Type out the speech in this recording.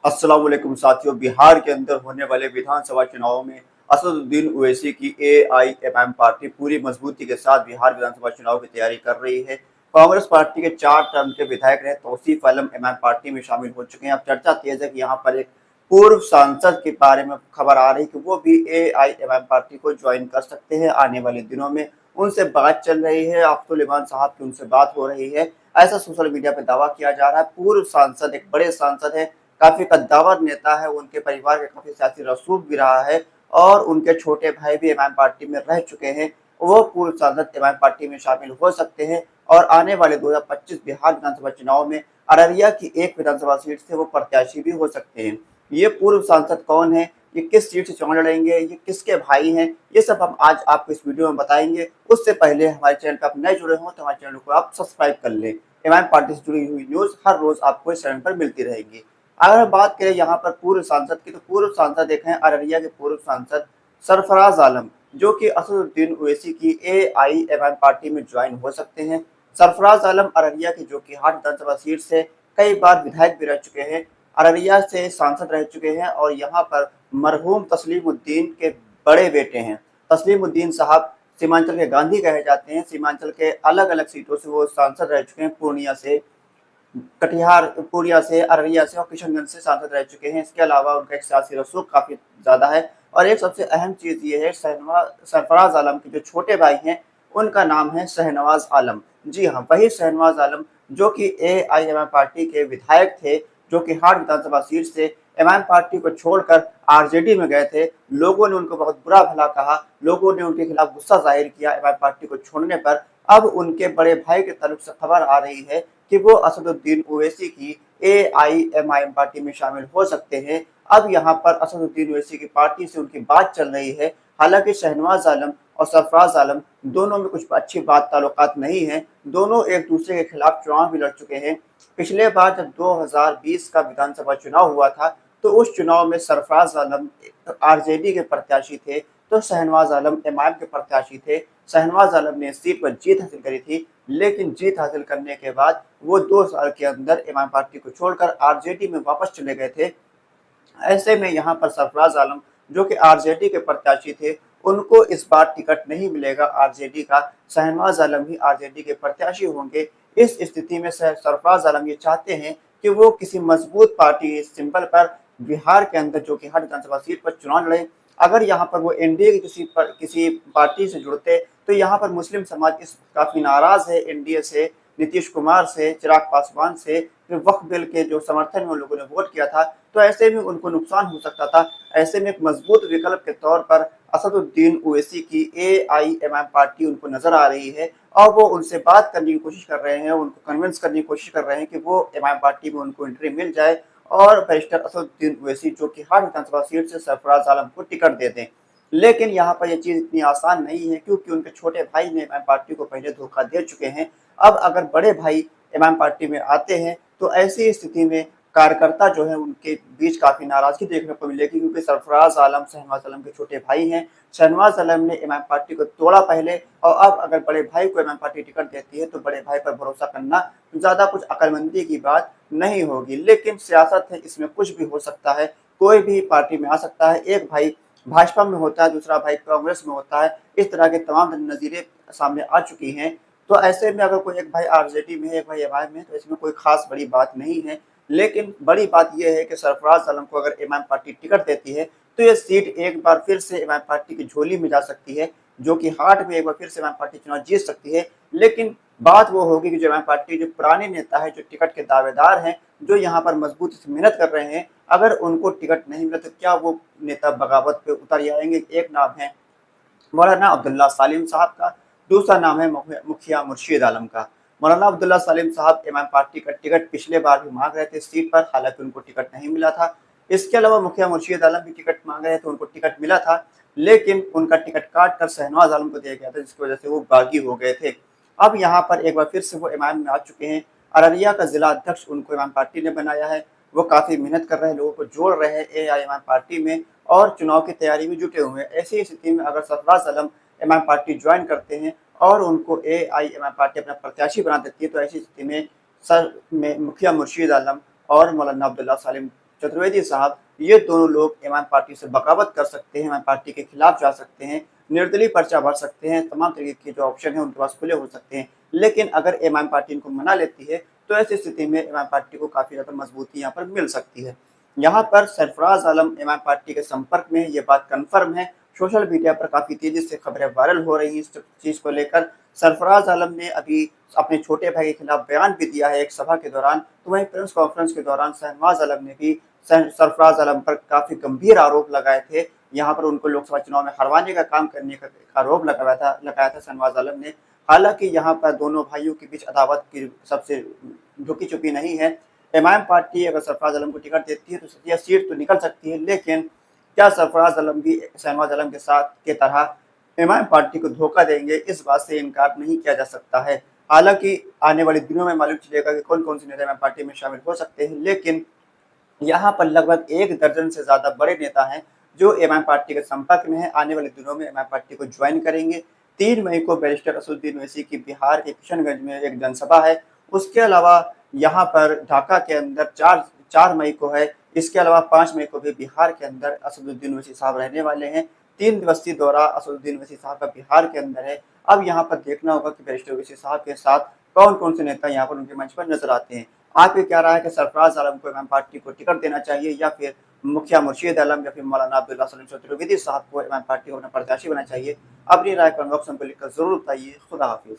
अस्सलाम वालेकुम साथियों। बिहार के अंदर होने वाले विधानसभा चुनाव में असदुद्दीन ओवैसी की एआईएमआईएम पार्टी पूरी मजबूती के साथ बिहार विधानसभा चुनाव की तैयारी कर रही है। कांग्रेस पार्टी के 4 टर्म के विधायक रहे तौसीफ आलम एमआईएम पार्टी में शामिल हो चुके हैं। अब चर्चा तेज है कि यहाँ पर एक पूर्व सांसद के बारे में खबर आ रही है कि वो भी एआईएमआईएम पार्टी को ज्वाइन कर सकते हैं आने वाले दिनों में। उनसे बात चल रही है, अब्दुल इमान साहब की उनसे बात हो रही है, ऐसा सोशल मीडिया पे दावा किया जा रहा है। पूर्व सांसद, एक बड़े सांसद है, काफी कद्दावर नेता है, उनके परिवार का काफी सियासी रसूख भी रहा है और उनके छोटे भाई भी एमआईएम पार्टी में रह चुके हैं। वो पूर्व सांसद एमआईएम पार्टी में शामिल हो सकते हैं और आने वाले 2025 बिहार विधानसभा चुनाव में अररिया की एक विधानसभा सीट से वो प्रत्याशी भी हो सकते हैं। ये पूर्व सांसद कौन है, ये किस सीट से चुनाव लड़ेंगे, ये किसके भाई हैं, ये सब हम आज आपको इस वीडियो में बताएंगे। उससे पहले हमारे चैनल पर आप नए जुड़े हों तो हमारे चैनल को आप सब्सक्राइब कर लें। एमआईएम पार्टी से जुड़ी हुई न्यूज हर रोज आपको इस चैनल पर मिलती रहेगी। अगर बात करें यहाँ पर पूर्व सांसद की, तो पूर्व सांसद देखें अररिया के पूर्व सांसद सरफराज आलम, जो कि असदुद्दीन ओवैसी की एआईएमआईएम पार्टी में ज्वाइन हो सकते हैं। सरफराज आलम अररिया की जो कि हाट विधानसभा सीट से कई बार विधायक भी रह चुके हैं, अररिया से सांसद रह चुके हैं और यहाँ पर मरहूम तस्लीमुद्दीन के बड़े बेटे हैं। तस्लीमुद्दीन साहब सीमांचल के गांधी कहे जाते हैं। सीमांचल के अलग अलग सीटों से वो सांसद रह चुके हैं, पूर्णिया से, कटिहार, पूर्णिया से, अररिया से और किशनगंज से सांसद रह चुके हैं। इसके अलावा उनका एक सियासी रसूख काफी ज्यादा है और एक सबसे अहम चीज ये है, सरफराज आलम के जो छोटे भाई हैं उनका नाम है शहनवाज आलम। जी हाँ, वही शहनवाज आलम जो कि एआईएमआईएम पार्टी के विधायक थे, जो कि हाट विधानसभा सीट से एमआईएम पार्टी को छोड़कर आरजेडी में गए थे। लोगों ने उनको बहुत बुरा भला कहा, लोगों ने उनके खिलाफ गुस्सा जाहिर किया एमआईएम पार्टी को छोड़ने पर। अब उनके बड़े भाई के ताल्लुक से खबर आ रही है कि वो असदुद्दीन ओवैसी की एआईएमआईएम पार्टी में शामिल हो सकते हैं। अब यहाँ पर असदुद्दीन ओवैसी की पार्टी से उनकी बात चल रही है। हालांकि शहनवाज आलम और सरफराज आलम दोनों में कुछ अच्छी बात ताल्लुकात नहीं है, दोनों एक दूसरे के खिलाफ चुनाव भी लड़ चुके हैं। पिछले बार जब 2020 का विधानसभा चुनाव हुआ था तो उस चुनाव में सरफराज आलम आरजेडी के प्रत्याशी थे तो शहनवाज आलम एमआईएम के प्रत्याशी थे। शहनवाज आलम ने इस सीट पर जीत हासिल करी थी, लेकिन जीत हासिल करने के बाद वो 2 साल के अंदर एमआईएम पार्टी को छोड़कर आरजेडी में वापस चले गए थे। ऐसे में यहाँ पर सरफराज आलम जो कि आरजेडी के प्रत्याशी थे, उनको इस बार टिकट नहीं मिलेगा आरजेडी का, शहनवाज आलम ही आरजेडी के प्रत्याशी होंगे। इस स्थिति में सरफराज आलम ये चाहते हैं कि वो किसी मजबूत पार्टी सिंबल पर बिहार के अंदर जो कि हर विधानसभा सीट पर चुनाव लड़े। अगर यहाँ पर वो एनडीए की किसी पार्टी से जुड़ते तो यहाँ पर मुस्लिम समाज इस काफी नाराज है एनडीए से, नीतीश कुमार से, चिराग पासवान से। फिर वक्फ बिल के जो समर्थन में उन लोगों ने वोट किया था तो ऐसे में उनको नुकसान हो सकता था। ऐसे में एक मजबूत विकल्प के तौर पर असदुद्दीन ओवैसी की एआईएमआईएम पार्टी उनको नजर आ रही है और वो उनसे बात करने की कोशिश कर रहे हैं, उनको कन्विंस करने की कोशिश कर रहे हैं कि वो एमआईएम पार्टी में उनको एंट्री मिल जाए और बैरिस्टर असदुद्दीन ओवैसी जो कि हाट विधानसभा सीट से सरफराज आलम को टिकट दे दें। लेकिन यहाँ पर यह चीज इतनी आसान नहीं है क्योंकि उनके छोटे भाई ने एमआईएम पार्टी को पहले धोखा दे चुके हैं। अब अगर बड़े भाई एमआईएम पार्टी में आते हैं तो ऐसी स्थिति में कार्यकर्ता जो है उनके बीच काफी नाराजगी देखने को मिलेगी क्योंकि सरफराज आलम शहनवाज आलम के छोटे भाई हैं। शहनवाज आलम ने एमआईएम पार्टी को तोड़ा पहले और अब अगर बड़े भाई को एमआईएम पार्टी टिकट देती है तो बड़े भाई पर भरोसा करना ज्यादा कुछ अकलमंदी की बात नहीं होगी। लेकिन सियासत है, इसमें कुछ भी हो सकता है, कोई भी पार्टी में आ सकता है। एक भाई भाजपा में होता है, दूसरा भाई कांग्रेस में होता है, इस तरह के तमाम नजीरें सामने आ चुकी हैं। तो ऐसे में अगर कोई एक भाई आरजेडी में है, एक भाई एमआईएम में, तो इसमें कोई खास बड़ी बात नहीं है। लेकिन बड़ी बात यह है कि सरफराज आलम को अगर एमआईएम पार्टी टिकट देती है तो ये सीट एक बार फिर से एमआईएम पार्टी की झोली में जा सकती है, जो कि हाट में एक बार फिर से एमआईएम पार्टी चुनाव जीत सकती है। लेकिन बात वो होगी कि जो एमआईएम पार्टी जो पुराने नेता है, जो टिकट के दावेदार हैं, जो यहाँ पर मजबूती से मेहनत कर रहे हैं, अगर उनको टिकट नहीं मिला तो क्या वो नेता बगावत पे उतर जाएंगे। एक नाम है मौलाना अब्दुल्ला सालिम साहब का, दूसरा नाम है मुखिया मुर्शीद आलम का। मौलाना अब्दुल्ला सालिम साहब एमआईएम पार्टी का टिकट पिछले बार भी मांग रहे थे सीट पर, हालांकि उनको टिकट नहीं मिला था। इसके अलावा मुखिया मुर्शीद आलम भी टिकट मांग रहे थे, उनको टिकट मिला था, लेकिन उनका टिकट काट कर शहनवाज आलम को दिया गया था, जिसकी वजह से वो बागी हो गए थे। अब यहाँ पर एक बार फिर से वो एमआईएम में आ चुके हैं। अररिया का जिला अध्यक्ष उनको एमआईएम पार्टी ने बनाया है। वो काफी मेहनत कर रहे हैं, लोगों को जोड़ रहे हैं एआईएमआईएम पार्टी में और चुनाव की तैयारी में जुटे हुए हैं। ऐसी स्थिति में अगर Sarfaraz Alam MIM party join करते हैं और उनको एआईएमआईएम पार्टी अपना प्रत्याशी बना देती है तो ऐसी स्थिति में सर में मुखिया मुर्शीद आलम और मौलाना अब्दुल्ला सालिम चतुर्वेदी साहब, ये दोनों लोग इमाम पार्टी से बगावत कर सकते हैं, इमाम पार्टी के खिलाफ जा सकते हैं, निर्दलीय पर्चा भर सकते हैं, तमाम तरीके के जो ऑप्शन है उनके पास खुले हो सकते हैं। लेकिन अगर इमाम पार्टी इनको मना लेती है तो ऐसी स्थिति में इमाम पार्टी को काफ़ी ज़्यादा मजबूती यहाँ पर मिल सकती है। यहाँ पर सरफराज आलम इमाम पार्टी के संपर्क में है, ये बात कन्फर्म है। सोशल मीडिया पर काफ़ी तेज़ी से खबरें वायरल हो रही हैं इस चीज़ को लेकर। सरफराज आलम ने अभी अपने छोटे भाई के खिलाफ बयान भी दिया है एक सभा के दौरान। तो वहीं प्रेस कॉन्फ्रेंस के दौरान शहनवाज आलम ने भी सरफराज आलम पर काफ़ी गंभीर आरोप लगाए थे। यहाँ पर उनको लोकसभा चुनाव में हरवाने का काम करने का आरोप लगाया था शहनवाज आलम ने। हालांकि यहाँ पर दोनों भाइयों के बीच अदावत की सबसे झुकी छुपी नहीं है। इमाम पार्टी अगर सरफराज आलम को टिकट देती है तो यह सीट तो निकल सकती है, लेकिन क्या सरफराज आलम भी शहनवाज आलम के साथ के तरह इमाम पार्टी को धोखा देंगे, इस बात से इनकार नहीं किया जा सकता है। हालांकि आने वाले दिनों में मालूम चलेगा कि कौन कौन से नेता इमाम पार्टी में शामिल हो सकते हैं, लेकिन यहाँ पर लगभग 1 दर्जन से ज़्यादा बड़े नेता हैं जो इमाम पार्टी के संपर्क में हैं, आने वाले दिनों में इमाम पार्टी को ज्वाइन करेंगे। 3 मई को बैरिस्टर असदुद्दीन ओवैसी की बिहार के किशनगंज में एक जनसभा है। उसके अलावा यहाँ पर ढाका के अंदर 4 मई को है। इसके अलावा 5 मई को भी बिहार के अंदर असदुद्दीन ओवैसी साहब रहने वाले हैं। 3 दिवसीय दौरा असदुद्दीन ओवैसी साहब का बिहार के अंदर है। अब यहाँ पर देखना होगा कि बैरिस्टर ओवैसी साहब के साथ कौन-कौन से नेता यहाँ पर उनके मंच पर नज़र आते हैं। आपकी क्या राय है कि सरफराज आलम को इमाम पार्टी को टिकट देना चाहिए या फिर मुखिया मुर्शीद आलम या फिर मौलाना अब्दुल्ला सलीम चतुर्वेदी साहब को इमाम पार्टी को अपना प्रत्याशी बनाना चाहिए? अपनी राय कमेंट बॉक्स में लिखकर ज़रूर बताइए। खुदा हाफिज़।